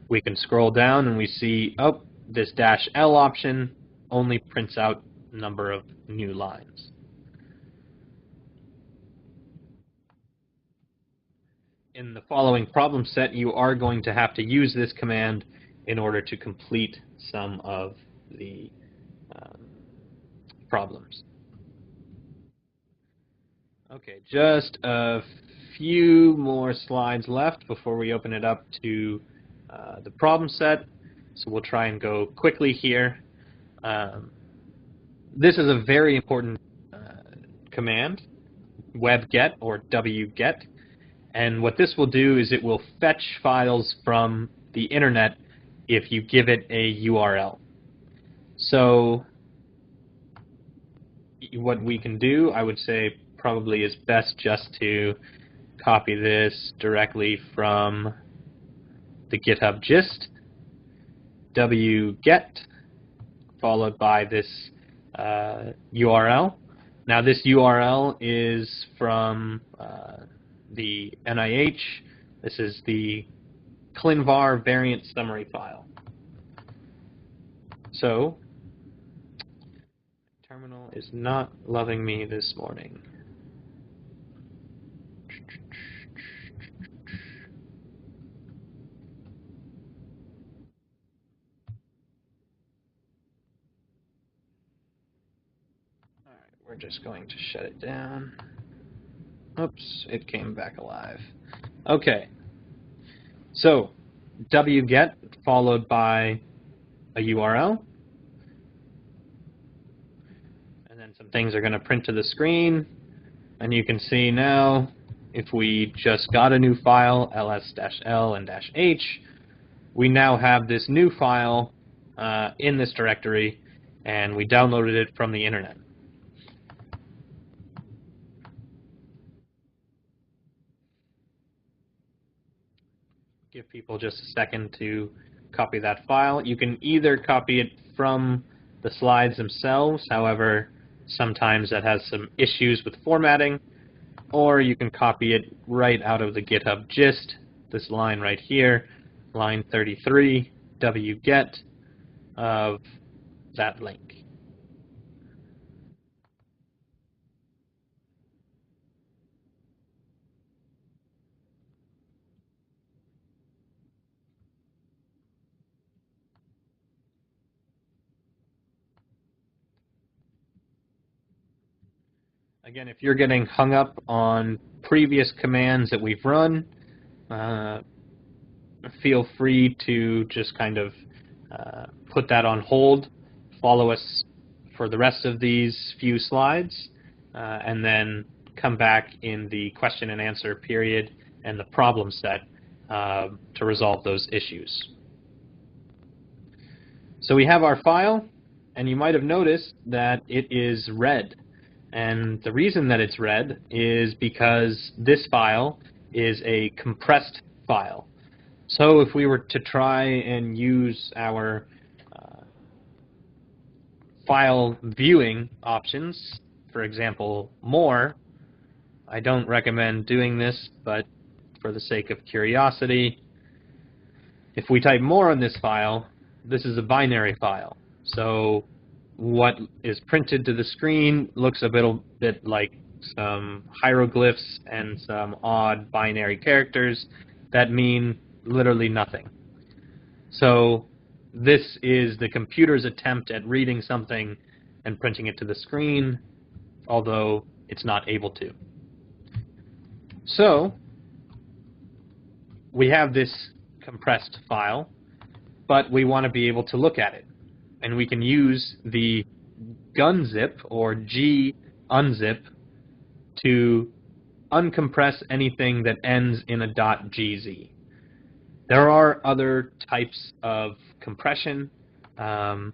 We can scroll down and we see, oh, this -L option only prints out number of new lines. In the following problem set, you are going to have to use this command in order to complete some of the problems. Okay, just a few more slides left before we open it up to the problem set. So we'll try and go quickly here. This is a very important command, webget or wget. And what this will do is it will fetch files from the internet if you give it a URL. So what we can do, I would say, probably is best just to copy this directly from the GitHub gist, wget, followed by this URL. Now this URL is from the NIH. This is the ClinVar variant summary file. So, terminal is not loving me this morning. All right, we're just going to shut it down. Oops, it came back alive. Okay, so wget followed by a URL, and then some things are going to print to the screen, and you can see now if we just got a new file, ls-l and -h, we now have this new file in this directory, and we downloaded it from the internet. Give people just a second to copy that file. You can either copy it from the slides themselves, however, sometimes that has some issues with formatting, or you can copy it right out of the GitHub gist, this line right here, line 33, wget of that link. Again, if you're getting hung up on previous commands that we've run, feel free to just kind of put that on hold, follow us for the rest of these few slides, and then come back in the question and answer period and the problem set to resolve those issues. So we have our file, and you might have noticed that it is red. And the reason that it's red is because this file is a compressed file. So if we were to try and use our file viewing options, for example, more, I don't recommend doing this, but for the sake of curiosity, if we type more on this file, this is a binary file. So what is printed to the screen looks a bit like some hieroglyphs and some odd binary characters that mean literally nothing. So this is the computer's attempt at reading something and printing it to the screen, although it's not able to. So we have this compressed file, but we want to be able to look at it. And we can use the gunzip or gunzip to uncompress anything that ends in a .gz. There are other types of compression, and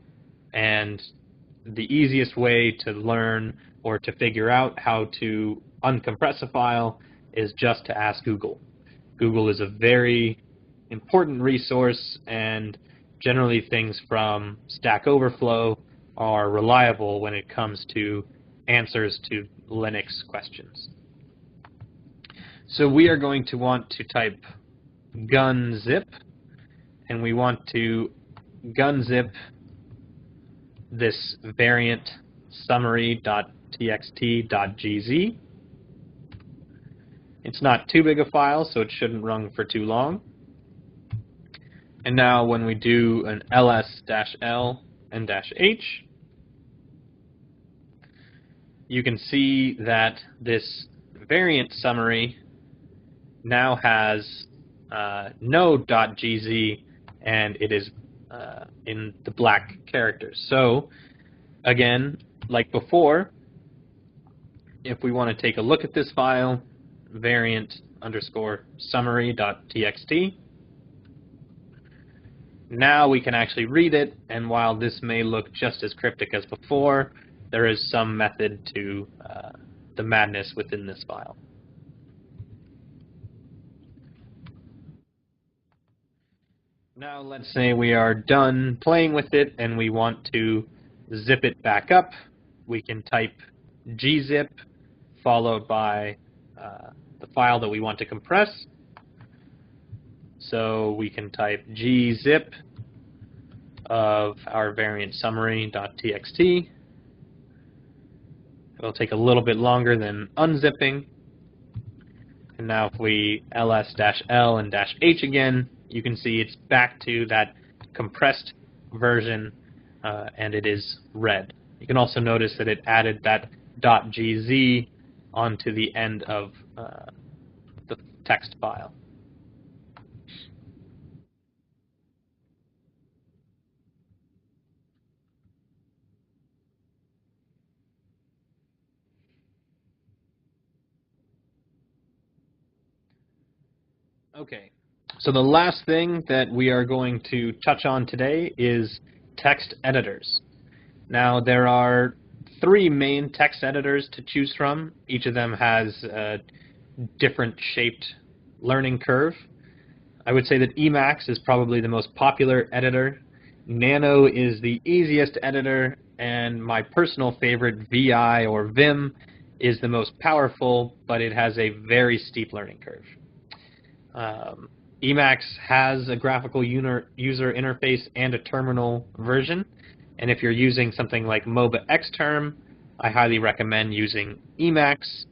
the easiest way to learn or to figure out how to uncompress a file is just to ask Google. Google is a very important resource, and generally things from Stack Overflow are reliable when it comes to answers to Linux questions. So we are going to want to type gunzip, and we want to gunzip this variant summary.txt.gz. It's not too big a file, so it shouldn't run for too long. And now when we do an ls-l and -h, you can see that this variant summary now has no .gz, and it is in the black characters. So again, like before, if we want to take a look at this file, variant_summary.txt, now we can actually read it, and while this may look just as cryptic as before, there is some method to the madness within this file. Now let's say we are done playing with it and we want to zip it back up. We can type gzip followed by the file that we want to compress. So we can type gzip of our variant summary.txt. It'll take a little bit longer than unzipping. And now if we ls-l and -h again, you can see it's back to that compressed version, and it is red. You can also notice that it added that .gz onto the end of the text file. Okay, so the last thing that we are going to touch on today is text editors. Now there are 3 main text editors to choose from. Each of them has a different shaped learning curve. I would say that Emacs is probably the most popular editor. Nano is the easiest editor, and my personal favorite, VI or Vim, is the most powerful, but it has a very steep learning curve. Emacs has a graphical user interface and a terminal version, and if you're using something like MOBA Xterm, I highly recommend using Emacs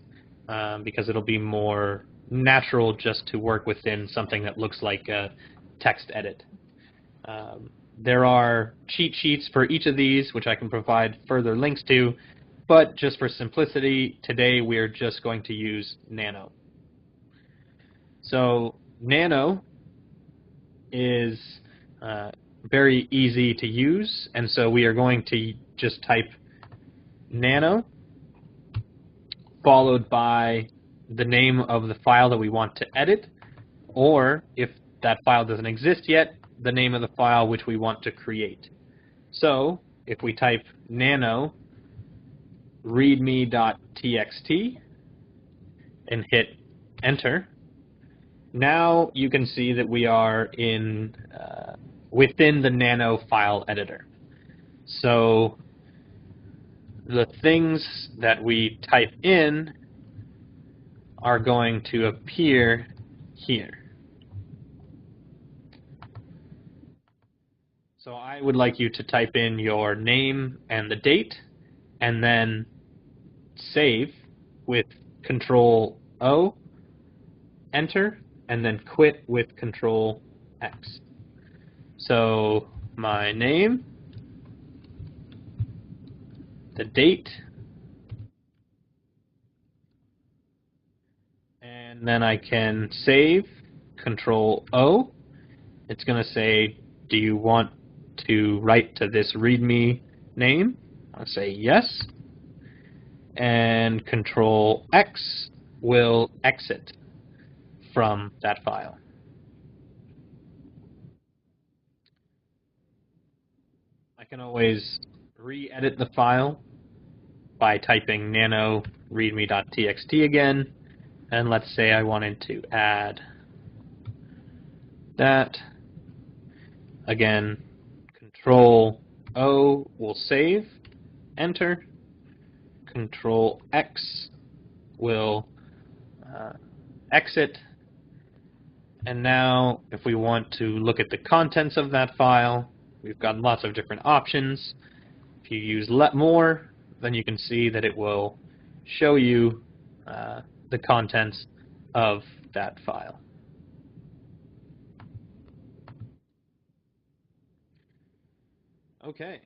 because it'll be more natural just to work within something that looks like a text edit. There are cheat sheets for each of these, which I can provide further links to, but just for simplicity, today we are just going to use Nano. So Nano is very easy to use, and so we are going to just type Nano followed by the name of the file that we want to edit, or if that file doesn't exist yet, the name of the file which we want to create. So if we type nano readme.txt and hit enter, now you can see that we are in within the nano file editor. So the things that we type in are going to appear here. So I would like you to type in your name and the date, and then save with Control O, enter, and then quit with Control X. So my name, the date, and then I can save, Control O. It's going to say, do you want to write to this README name? I'll say yes. And Control X will exit from that file. I can always re-edit the file by typing nano readme.txt again, and let's say I wanted to add that. Again, Control O will save, enter, Control X will exit, and now if we want to look at the contents of that file, we've got lots of different options. If you use let more, then you can see that it will show you the contents of that file. Okay,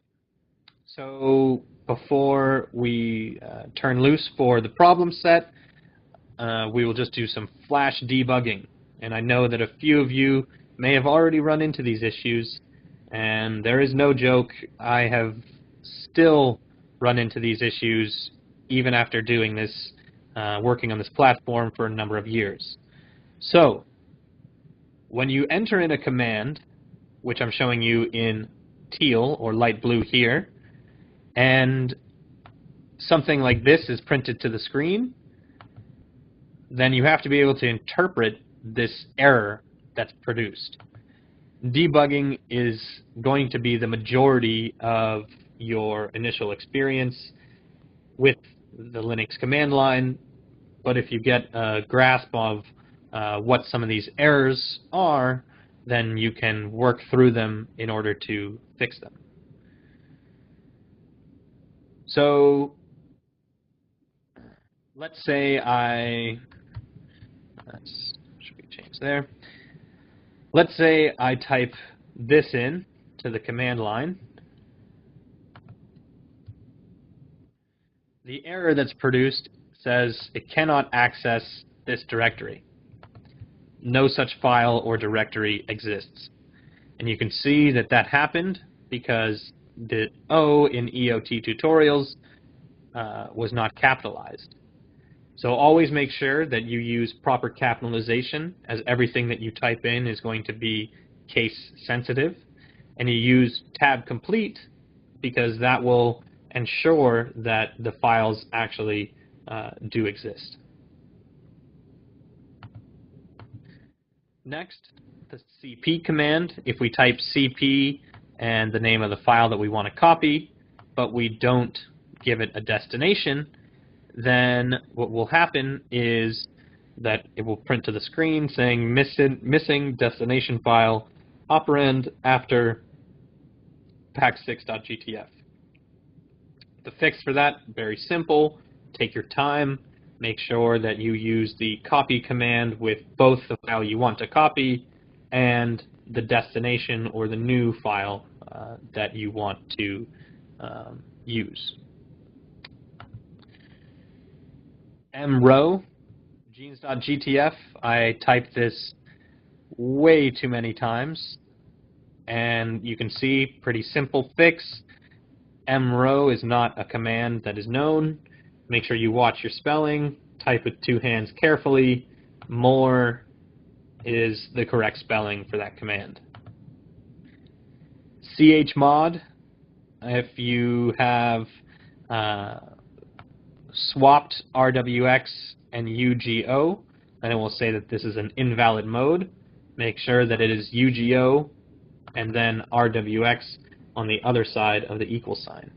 so before we turn loose for the problem set, we will just do some flash debugging. And I know that a few of you may have already run into these issues, and there is no joke, I have still run into these issues even after doing this, working on this platform for a number of years. So, when you enter in a command, which I'm showing you in teal or light blue here, and something like this is printed to the screen, then you have to be able to interpret this error that's produced. Debugging is going to be the majority of your initial experience with the Linux command line, but if you get a grasp of what some of these errors are, then you can work through them in order to fix them. So let's say should we change there? Let's say I type this in to the command line. The error that's produced says it cannot access this directory. No such file or directory exists. And you can see that that happened because the O in EOT tutorials was not capitalized. So always make sure that you use proper capitalization, as everything that you type in is going to be case sensitive. And you use tab complete because that will ensure that the files actually do exist. Next, the cp command. If we type cp and the name of the file that we want to copy, but we don't give it a destination, then what will happen is that it will print to the screen saying missing destination file operand after pack6.gtf. The fix for that, very simple. Take your time. Make sure that you use the copy command with both the file you want to copy and the destination or the new file that you want to use. mrow, genes.gtf, I typed this way too many times, and you can see, pretty simple fix. mrow is not a command that is known. Make sure you watch your spelling, type with two hands carefully. More is the correct spelling for that command. Chmod, if you have swapped RWX and UGO, then it will say that this is an invalid mode. Make sure that it is UGO and then RWX on the other side of the equal sign.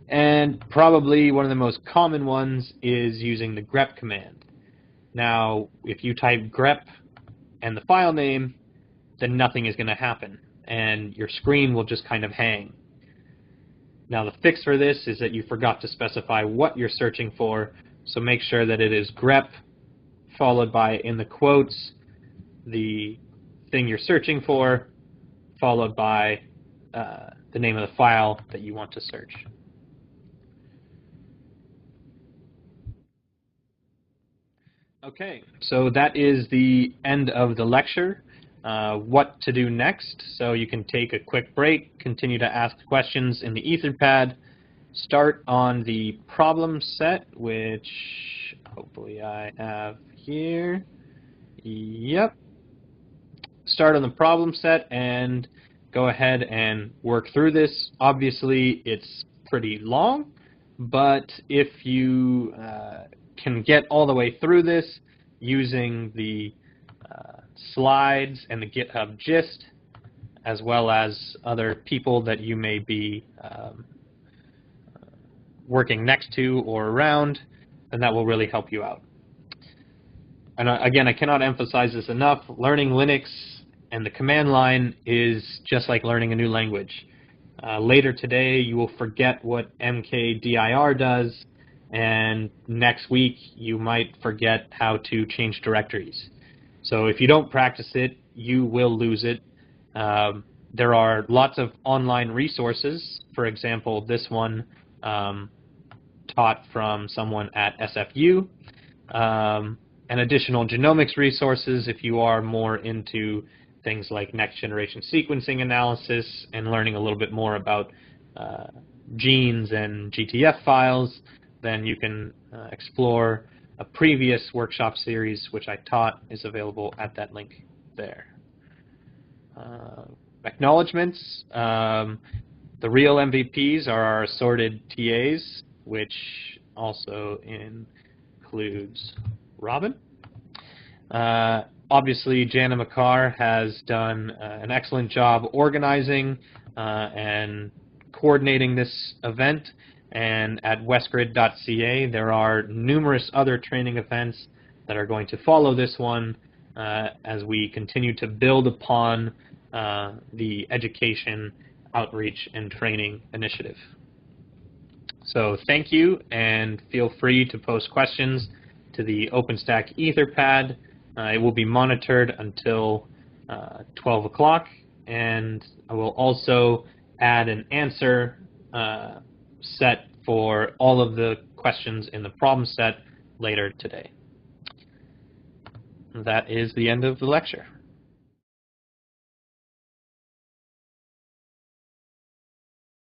And probably one of the most common ones is using the Grep command. Now, if you type grep and the file name, then nothing is going to happen, and your screen will just kind of hang. Now, the fix for this is that you forgot to specify what you're searching for, so make sure that it is grep followed by, in the quotes, the thing you're searching for, followed by the name of the file that you want to search. Okay, so that is the end of the lecture. What to do next? So you can take a quick break, continue to ask questions in the Etherpad, start on the problem set, which hopefully I have here. Yep. Start on the problem set and go ahead and work through this. Obviously, it's pretty long, but if you can get all the way through this using the slides and the GitHub gist, as well as other people that you may be working next to or around, then that will really help you out. And again, I cannot emphasize this enough. Learning Linux and the command line is just like learning a new language. Later today, you will forget what mkdir does, and next week you might forget how to change directories. So if you don't practice it, you will lose it. There are lots of online resources. For example, this one taught from someone at SFU. And additional genomics resources if you are more into things like next-generation sequencing analysis and learning a little bit more about genes and GTF files. Then you can explore a previous workshop series which I taught is available at that link there. Acknowledgments. The real MVPs are our assorted TAs, which also includes Robin. Obviously, Jana Makar has done an excellent job organizing and coordinating this event. And at westgrid.ca, there are numerous other training events that are going to follow this one as we continue to build upon the education, outreach, and training initiative. So thank you, and feel free to post questions to the OpenStack Etherpad. It will be monitored until 12 o'clock, and I will also add an answer set for all of the questions in the problem set later today. That is the end of the lecture.